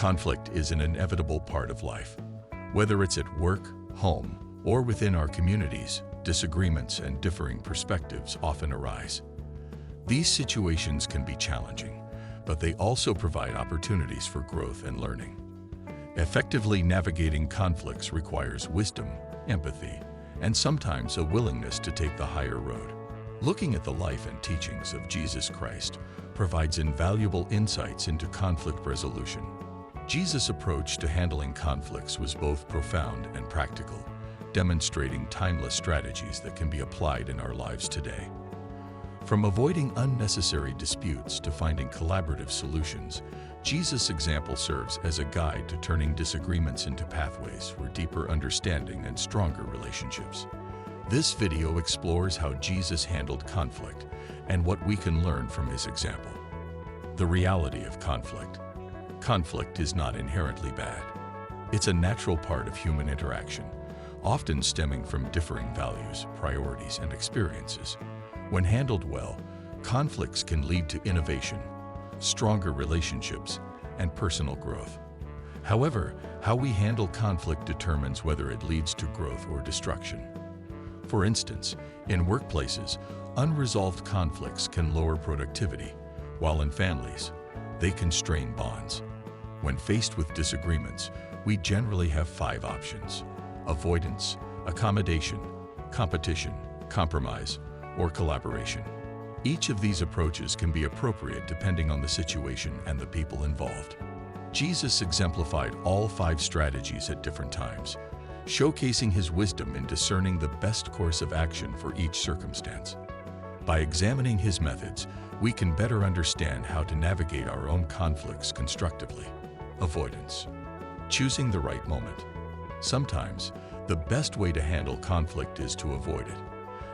Conflict is an inevitable part of life. Whether it's at work, home, or within our communities, disagreements and differing perspectives often arise. These situations can be challenging, but they also provide opportunities for growth and learning. Effectively navigating conflicts requires wisdom, empathy, and sometimes a willingness to take the higher road. Looking at the life and teachings of Jesus Christ provides invaluable insights into conflict resolution. Jesus' approach to handling conflicts was both profound and practical, demonstrating timeless strategies that can be applied in our lives today. From avoiding unnecessary disputes to finding collaborative solutions, Jesus' example serves as a guide to turning disagreements into pathways for deeper understanding and stronger relationships. This video explores how Jesus handled conflict and what we can learn from his example. The reality of conflict. Conflict is not inherently bad. It's a natural part of human interaction, often stemming from differing values, priorities, and experiences. When handled well, conflicts can lead to innovation, stronger relationships, and personal growth. However, how we handle conflict determines whether it leads to growth or destruction. For instance, in workplaces, unresolved conflicts can lower productivity, while in families, they can strain bonds. When faced with disagreements, we generally have 5 options: avoidance, accommodation, competition, compromise, or collaboration. Each of these approaches can be appropriate depending on the situation and the people involved. Jesus exemplified all 5 strategies at different times, showcasing his wisdom in discerning the best course of action for each circumstance. By examining his methods, we can better understand how to navigate our own conflicts constructively. Avoidance. Choosing the right moment. Sometimes, the best way to handle conflict is to avoid it,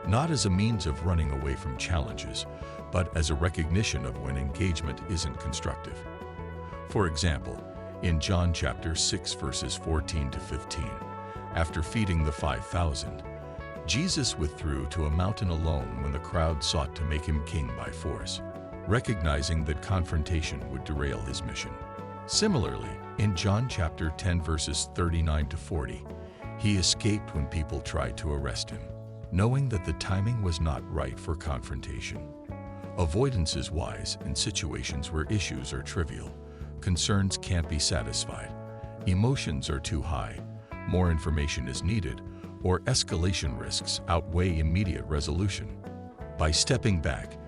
not as a means of running away from challenges, but as a recognition of when engagement isn't constructive. For example, in John chapter 6 verses 14 to 15, after feeding the 5,000, Jesus withdrew to a mountain alone when the crowd sought to make him king by force, recognizing that confrontation would derail his mission. Similarly, in John chapter 10 verses 39 to 40, he escaped when people tried to arrest him, knowing that the timing was not right for confrontation. Avoidance is wise in situations where issues are trivial, concerns can't be satisfied, emotions are too high, more information is needed, or escalation risks outweigh immediate resolution. By stepping back,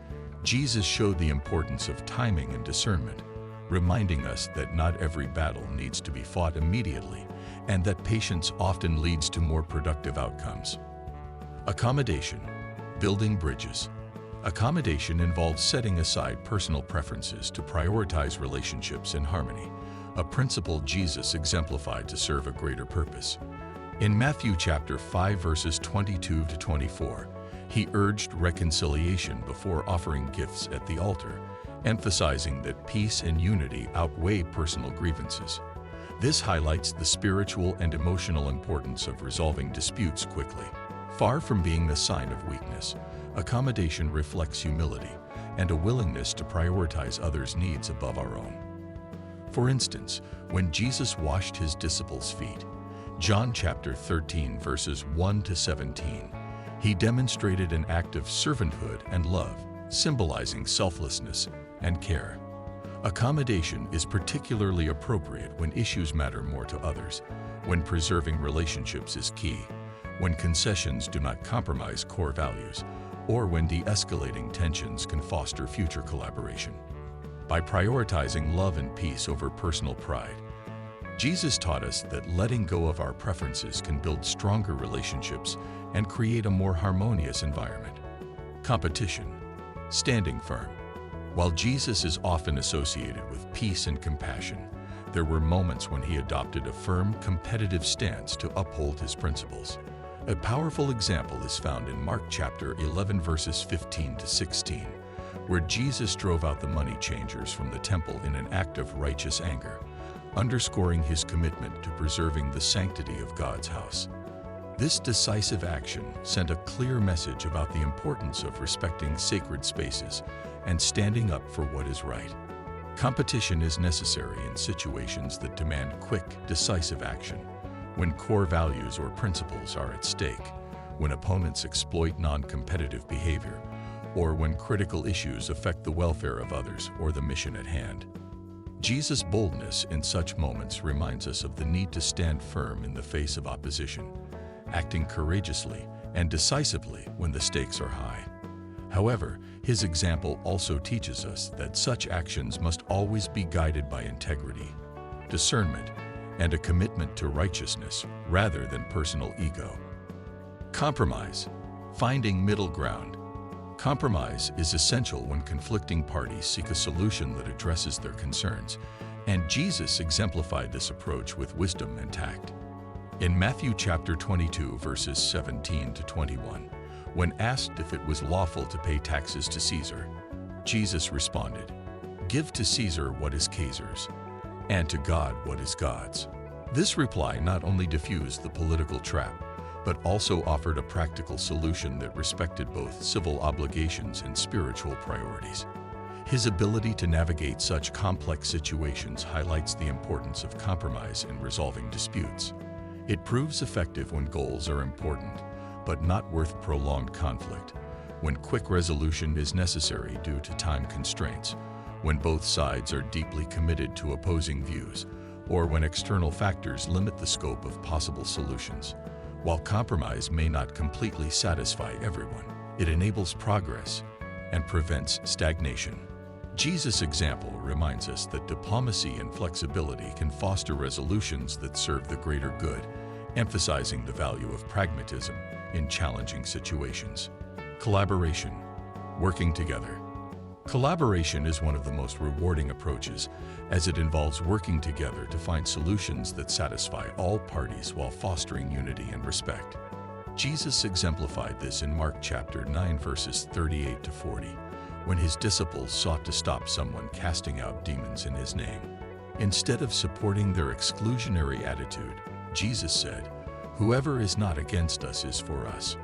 Jesus showed the importance of timing and discernment, reminding us that not every battle needs to be fought immediately, and that patience often leads to more productive outcomes. Accommodation. Building bridges. Accommodation involves setting aside personal preferences to prioritize relationships in harmony, a principle Jesus exemplified to serve a greater purpose. In Matthew chapter 5 verses 22 to 24, he urged reconciliation before offering gifts at the altar, emphasizing that peace and unity outweigh personal grievances. This highlights the spiritual and emotional importance of resolving disputes quickly. Far from being a sign of weakness, accommodation reflects humility and a willingness to prioritize others' needs above our own. For instance, when Jesus washed his disciples' feet, John chapter 13 verses 1 to 17, he demonstrated an act of servanthood and love, symbolizing selflessness and care. Accommodation is particularly appropriate when issues matter more to others, when preserving relationships is key, when concessions do not compromise core values, or when de-escalating tensions can foster future collaboration. By prioritizing love and peace over personal pride, Jesus taught us that letting go of our preferences can build stronger relationships and create a more harmonious environment. Competition. Standing firm. While Jesus is often associated with peace and compassion, there were moments when he adopted a firm, competitive stance to uphold his principles. A powerful example is found in Mark chapter 11 verses 15 to 16, where Jesus drove out the money changers from the temple in an act of righteous anger, underscoring his commitment to preserving the sanctity of God's house. This decisive action sent a clear message about the importance of respecting sacred spaces and standing up for what is right. Competition is necessary in situations that demand quick, decisive action, when core values or principles are at stake, when opponents exploit non-competitive behavior, or when critical issues affect the welfare of others or the mission at hand. Jesus' boldness in such moments reminds us of the need to stand firm in the face of opposition, acting courageously and decisively when the stakes are high. However, his example also teaches us that such actions must always be guided by integrity, discernment, and a commitment to righteousness rather than personal ego. Compromise. Finding middle ground. Compromise is essential when conflicting parties seek a solution that addresses their concerns, and Jesus exemplified this approach with wisdom and tact. In Matthew chapter 22, verses 17 to 21, when asked if it was lawful to pay taxes to Caesar, Jesus responded, "Give to Caesar what is Caesar's, and to God what is God's." This reply not only diffused the political trap, but also offered a practical solution that respected both civil obligations and spiritual priorities. His ability to navigate such complex situations highlights the importance of compromise in resolving disputes. It proves effective when goals are important, but not worth prolonged conflict, when quick resolution is necessary due to time constraints, when both sides are deeply committed to opposing views, or when external factors limit the scope of possible solutions. While compromise may not completely satisfy everyone, it enables progress and prevents stagnation. Jesus' example reminds us that diplomacy and flexibility can foster resolutions that serve the greater good, emphasizing the value of pragmatism in challenging situations. Collaboration. Working together. Collaboration is one of the most rewarding approaches, as it involves working together to find solutions that satisfy all parties while fostering unity and respect. Jesus exemplified this in Mark chapter 9, verses 38 to 40, when his disciples sought to stop someone casting out demons in his name. Instead of supporting their exclusionary attitude, Jesus said, "Whoever is not against us is for us,"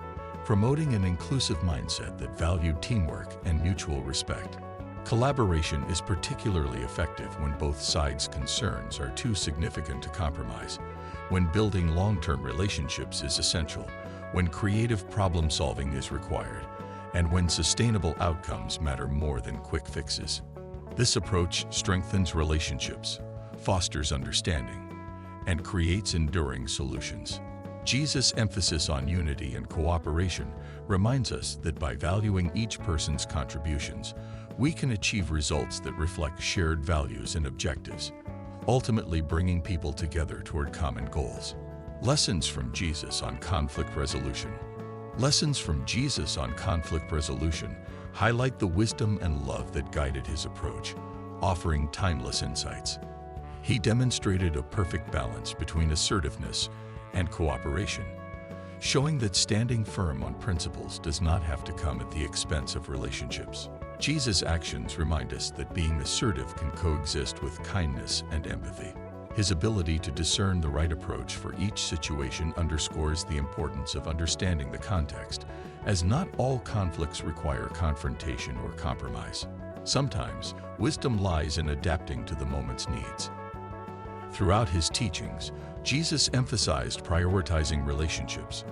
promoting an inclusive mindset that valued teamwork and mutual respect. Collaboration is particularly effective when both sides' concerns are too significant to compromise, when building long-term relationships is essential, when creative problem-solving is required, and when sustainable outcomes matter more than quick fixes. This approach strengthens relationships, fosters understanding, and creates enduring solutions. Jesus' emphasis on unity and cooperation reminds us that by valuing each person's contributions, we can achieve results that reflect shared values and objectives, ultimately bringing people together toward common goals. Lessons from Jesus on conflict resolution. Lessons from Jesus on conflict resolution highlight the wisdom and love that guided his approach, offering timeless insights. He demonstrated a perfect balance between assertiveness and cooperation, showing that standing firm on principles does not have to come at the expense of relationships. Jesus' actions remind us that being assertive can coexist with kindness and empathy. His ability to discern the right approach for each situation underscores the importance of understanding the context, as not all conflicts require confrontation or compromise. Sometimes, wisdom lies in adapting to the moment's needs. Throughout his teachings, Jesus emphasized prioritizing relationships,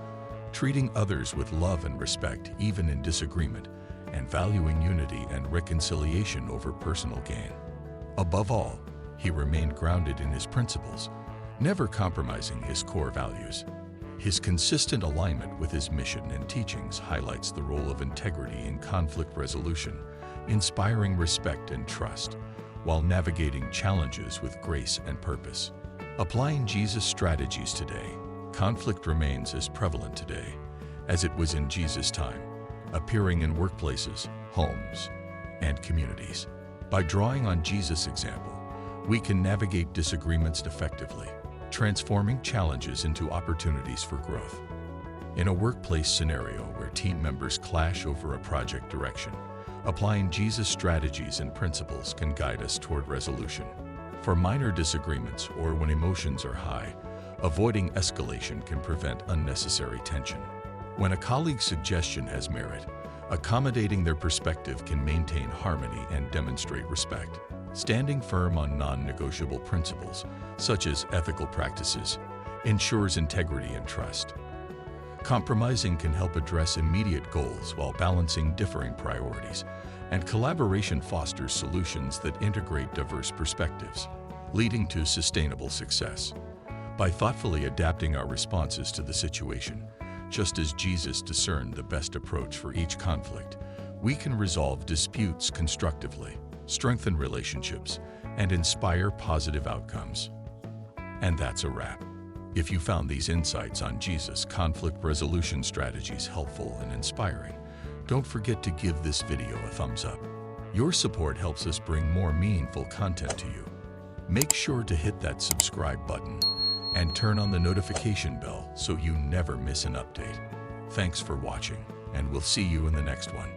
treating others with love and respect even in disagreement, and valuing unity and reconciliation over personal gain. Above all, he remained grounded in his principles, never compromising his core values. His consistent alignment with his mission and teachings highlights the role of integrity in conflict resolution, inspiring respect and trust, while navigating challenges with grace and purpose. Applying Jesus' strategies today, conflict remains as prevalent today as it was in Jesus' time, appearing in workplaces, homes, and communities. By drawing on Jesus' example, we can navigate disagreements effectively, transforming challenges into opportunities for growth. In a workplace scenario where team members clash over a project direction, applying Jesus' strategies and principles can guide us toward resolution. For minor disagreements or when emotions are high, avoiding escalation can prevent unnecessary tension. When a colleague's suggestion has merit, accommodating their perspective can maintain harmony and demonstrate respect. Standing firm on non-negotiable principles, such as ethical practices, ensures integrity and trust. Compromising can help address immediate goals while balancing differing priorities, and collaboration fosters solutions that integrate diverse perspectives, leading to sustainable success. By thoughtfully adapting our responses to the situation, just as Jesus discerned the best approach for each conflict, we can resolve disputes constructively, strengthen relationships, and inspire positive outcomes. And that's a wrap. If you found these insights on Jesus' conflict resolution strategies helpful and inspiring, don't forget to give this video a thumbs up. Your support helps us bring more meaningful content to you. Make sure to hit that subscribe button and turn on the notification bell so you never miss an update. Thanks for watching, and we'll see you in the next one.